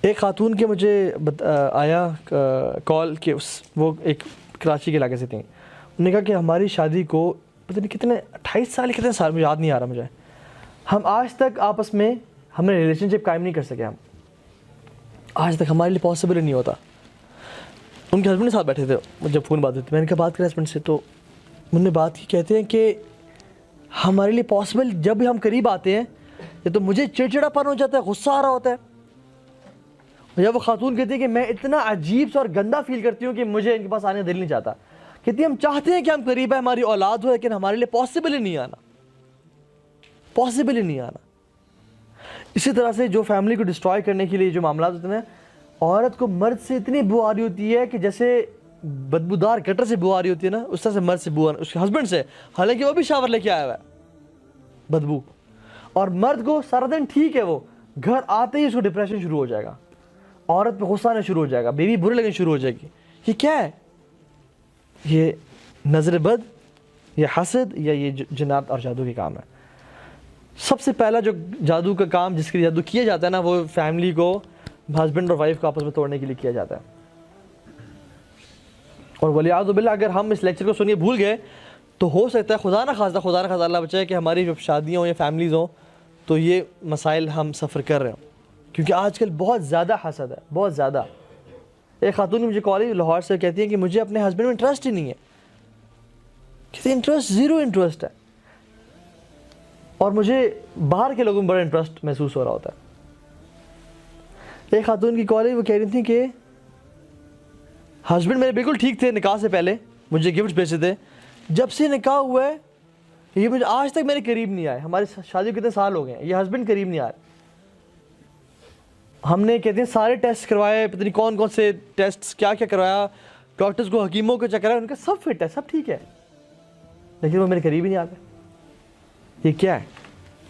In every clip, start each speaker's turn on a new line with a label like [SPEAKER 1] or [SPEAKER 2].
[SPEAKER 1] एक खातून के मुझे आया कॉल कि वो एक कराची के इलाके से थी। उन्होंने कहा कि हमारी शादी को पता नहीं कितने 28 साल कितने साल मुझे याद नहीं आ रहा मुझे, हम आज तक आपस में हमने रिलेशनशिप कायम नहीं कर सके। हम आज तक हमारे लिए पॉसिबल ही नहीं होता। उनके हस्बैंड के साथ बैठे थे, जब फ़ोन बात हुई थी मैंने कहा बात करें हस्बैंड से, तो उन्होंने बात की, कहते हैं कि हमारे लिए पॉसिबल जब भी हम करीब आते हैं ये तो मुझे चिड़चिड़ापन हो जाता है, गुस्सा आ रहा होता है। जब वो खातून कहती है कि मैं इतना अजीब सा और गंदा फील करती हूँ कि मुझे इनके पास आने का दिल नहीं चाहता। कहती हम चाहते हैं कि हम करीब है, हमारी औलाद हो, लेकिन हमारे लिए पॉसिबल ही नहीं आना, पॉसिबल ही नहीं आना। इसी तरह से जो फैमिली को डिस्ट्रॉय करने के लिए जो मामला होते हैं, औरत को मर्द से इतनी बू आ रही होती है कि जैसे बदबूदार गटर से बू आ रही होती है ना, उस तरह से मर्द से बू उसके हस्बैंड से, हालांकि वो भी शावर लेके आया हुआ है, बदबू। और मर्द को सारा दिन ठीक है, वो घर आते ही उसको डिप्रेशन शुरू हो जाएगा, औरत पे गुस्सा आना शुरू हो जाएगा, बेबी बुरे लगनी शुरू हो जाएगी। ये क्या है? ये नजर बद, ये हसद, या ये जिन्नात और जादू के काम है। सबसे पहला जो जादू का काम जिसके लिए जादू किया जाता है ना, वो फैमिली को, हस्बैंड और वाइफ को आपस में तोड़ने के लिए किया जाता है। और वलियाज़ु बिल्लाह अगर हम इस लेक्चर को सुनिए भूल गए तो हो सकता है खुदा ना खास्ता अल्लाह बचाए कि हमारी जब शादियाँ हों या फैमिलीज़ हों तो ये मसाइल हम सफ़र कर रहे हों, क्योंकि आजकल बहुत ज़्यादा हसद है, बहुत ज़्यादा। एक खातून मुझे कॉलेज लाहौर से कहती है कि मुझे अपने हस्बैंड में इंटरेस्ट ही नहीं है, किसी इंटरेस्ट, ज़ीरो इंटरेस्ट है, और मुझे बाहर के लोगों में बड़ा इंटरेस्ट महसूस हो रहा होता है। एक खातून की कॉलेज वो कह रही थी कि हस्बैंड मेरे बिल्कुल ठीक थे निकाह से पहले, मुझे गिफ्ट भेजे थे, जब से निकाह हुआ है ये मुझे आज तक मेरे करीब नहीं आए। हमारी शादी कितने साल हो गए हैं, ये हस्बैंड करीब नहीं आए। हमने कहते हैं सारे टेस्ट करवाए, पता नहीं कौन कौन से टेस्ट क्या क्या करवाया, डॉक्टर्स को, हकीमों को चेक कराया, उनका सब फिट है, सब ठीक है, लेकिन वो मेरे करीब ही नहीं आते। ये क्या है?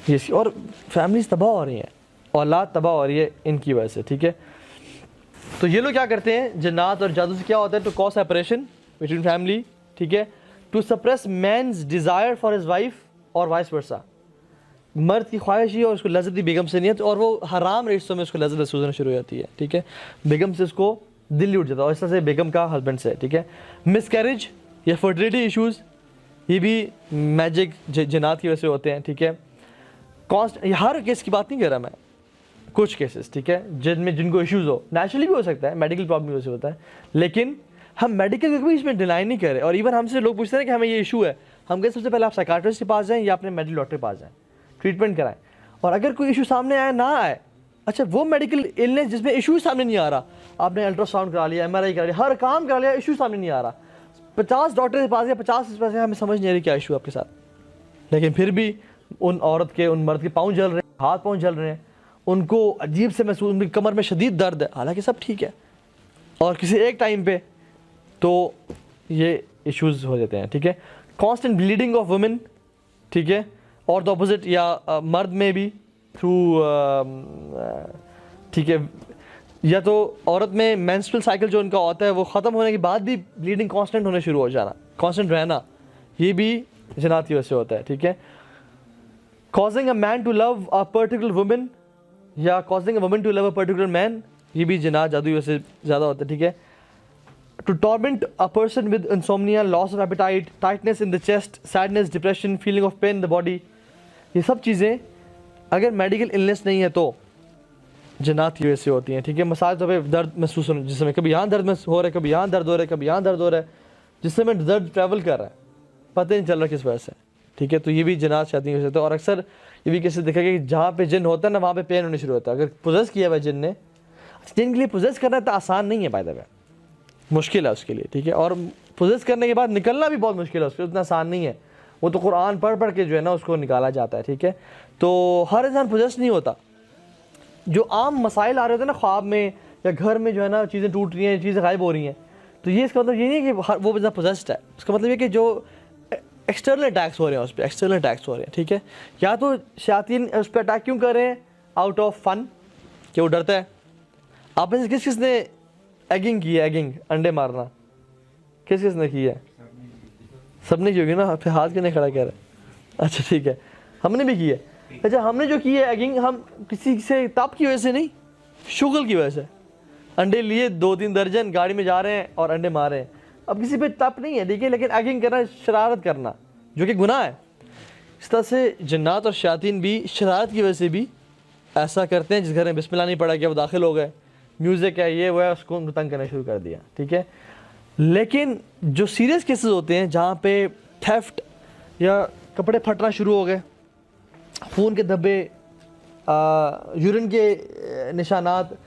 [SPEAKER 1] ये और फैमिलीज तबाह हो रही हैं, औलाद तबाह हो रही है इनकी वजह से। ठीक है, तो ये लोग क्या करते हैं, जन्नात और जादू से क्या होता है, to cause separation between family. ठीक है, to suppress man's desire for his wife और वाइस वर्सा। मर्द की ख्वाहिश ही और उसको लज़्ज़त दी बेगम से नहीं है, तो और वो हराम रिश्तों में उसको लज़्ज़त महसूस होना शुरू हो जाती है। ठीक है, बेगम से उसको दिल उठ जाता है, और इस तरह से बेगम का हस्बैंड से। ठीक है, मिसकैरेज या फर्टिलिटी इशूज़, ये भी मैजिक जन्नात की वजह से होते हैं। ठीक है, ये हर केस की बात नहीं कर रहा मैं, कुछ केसेस, ठीक है, जिनको इश्यूज़ हो, नेचुरली भी हो सकता है, मेडिकल प्रॉब्लम भी हो सकता है, लेकिन हम मेडिकल को भी इसमें डिनाई नहीं कर रहे। और इवन हमसे लोग पूछते हैं कि हमें ये इशू है, हम कहते सबसे पहले आप साइकाट्रिस्ट के पास जाएं या अपने मेडिकल डॉक्टर के पास जाएं, ट्रीटमेंट कराएं। और अगर कोई इशू सामने आए ना आए, अच्छा वो मेडिकल इलनेस जिसमें इशू सामने नहीं आ रहा, आपने अल्ट्रासाउंड करा लिया, MRI करा लिया, हर काम करा लिया, इशू सामने नहीं आ रहा, 50 डॉक्टर के पास या 50 के पास, हमें समझ नहीं आ रही क्या इशू आपके साथ, लेकिन फिर भी उन औरत के, उन मर्द के पाँव जल रहे हैं, हाथ पाँव जल रहे हैं, उनको अजीब से महसूस, उनकी कमर में शदीद दर्द है, हालांकि सब ठीक है, और किसी एक टाइम पे तो ये इश्यूज़ हो जाते हैं। ठीक है, कांस्टेंट ब्लीडिंग ऑफ वुमेन, ठीक है, और द ऑपोजिट, या मर्द में भी थ्रू, ठीक है, या तो औरत में मेंस्ट्रुअल साइकिल जो उनका होता है वो ख़त्म होने के बाद भी ब्लीडिंग कांस्टेंट होने शुरू हो जाना, कांस्टेंट रहना, ये भी जन्नात की वजह से होता है। ठीक है, causing a man to love a particular women या causing a woman to love a particular man, ये भी जन्नात जादू की वजह से ज़्यादा होता है। ठीक है, to torment a person with insomnia, loss of appetite, tightness in the chest, sadness, depression, feeling of pain in the body, ये सब चीज़ें अगर मेडिकल इलनेस नहीं है तो जन्नात की वजह से होती हैं। ठीक है, मसाज पे दर्द महसूस होना, जिसमें कभी यहाँ दर्द महसूस हो रहा है, कभी यहाँ दर्द हो रहा है, कभी यहाँ दर्द हो रहा है, जिससे में दर्द ट्रैवल कर रहा है, पता ही नहीं चल रहा किस वजह से। ठीक है, तो ये भी जन्नात शादी हो सकता है। और अक्सर ये भी कैसे देखा कि जहाँ पे जिन होता है ना, वहाँ पे पेन होने शुरू होता है। अगर पोजेस किया हुआ जिन ने, जिन के लिए पोजेस करना तो आसान नहीं है, बाय द वे मुश्किल है उसके लिए। ठीक है, और पोजेस करने के बाद निकलना भी बहुत मुश्किल है, उसके उतना आसान नहीं है, वो तो कुरान पढ़ पढ़ के जो है ना उसको निकाला जाता है। ठीक है, तो हर इंसान पोजेस नहीं होता। जो आम मसाइल आ रहे होते हैं ना ख्वाब में या घर में, जो है ना चीज़ें टूट रही हैं, चीज़ें गायब हो रही हैं, तो ये इसका मतलब ये नहीं है कि वो बंदा पोजेस्ड है। उसका मतलब ये कि जो एक्सटर्नल अटैक्स हो रहे हैं उस पर, एक्सटर्नल अटैक्स हो रहे हैं। ठीक है, या तो शैतान उस पर अटैक क्यों कर रहे हैं, आउट ऑफ फन, कि वो डरता है। आप में से किस किसने एगिंग की है, एगिंग अंडे मारना, किस किसने की है? सबने की होगी ना, फिर हाथ क्यों नहीं खड़ा कर रहे? अच्छा ठीक है, हमने भी की है। अच्छा, हमने जो की है एगिंग, हम किसी से ताप की वजह से नहीं, शुगल की वजह से अंडे लिए 2-3 दर्जन, गाड़ी में जा रहे हैं और अंडे मार रहे हैं। अब किसी पे तप नहीं है, देखिए, लेकिन एगिंग करना, शरारत करना, जो कि गुनाह है। इस तरह से जन्नात और शयातीन भी शरारत की वजह से भी ऐसा करते हैं। जिस घर में बिस्मिल्लाह नहीं पड़ा गया वो दाखिल हो गए, म्यूज़िक है, ये वो है, उसको तंग करना शुरू कर दिया, ठीक है। लेकिन जो सीरियस केसेस होते हैं जहाँ पे थेफ्ट या कपड़े फटना शुरू हो गए, खून के धब्बे, यूरिन के निशानात,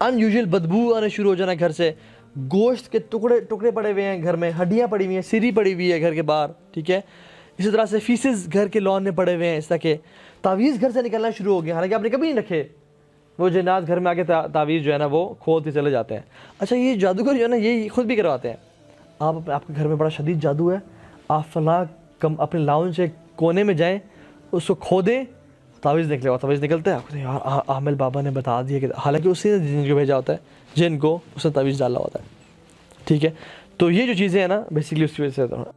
[SPEAKER 1] अनयूजुअल बदबू आने शुरू हो जाना घर से, गोश्त के टुकड़े टुकड़े पड़े हुए हैं घर में, हड्डियाँ पड़ी हुई हैं, सिरी पड़ी हुई है घर के बाहर, ठीक है। इसी तरह से फीसेस घर के लॉन में पड़े हुए हैं, इस तरह के तावीज़ घर से निकलना शुरू हो गया, हालांकि आपने कभी नहीं रखे। वो जन्नात घर में आके तावीज़ जो है ना वो खोलते चले जाते हैं। अच्छा, ये जादूगर जो है ना ये खुद भी करवाते हैं। आपके घर में बड़ा शदीद जादू है, आप फला अपने लाउंज से कोने में जाएँ, उसको खोदें, तावीज़ निकलेगा। तावीज़ निकलता है, आपको यार आमिल बाबा ने बता दिया कि, हालांकि उसी ने जिनको भेजा होता है, जिनको उसने तावीज़ डाला होता है, ठीक है। तो ये जो चीज़ें हैं ना बेसिकली उसकी वजह से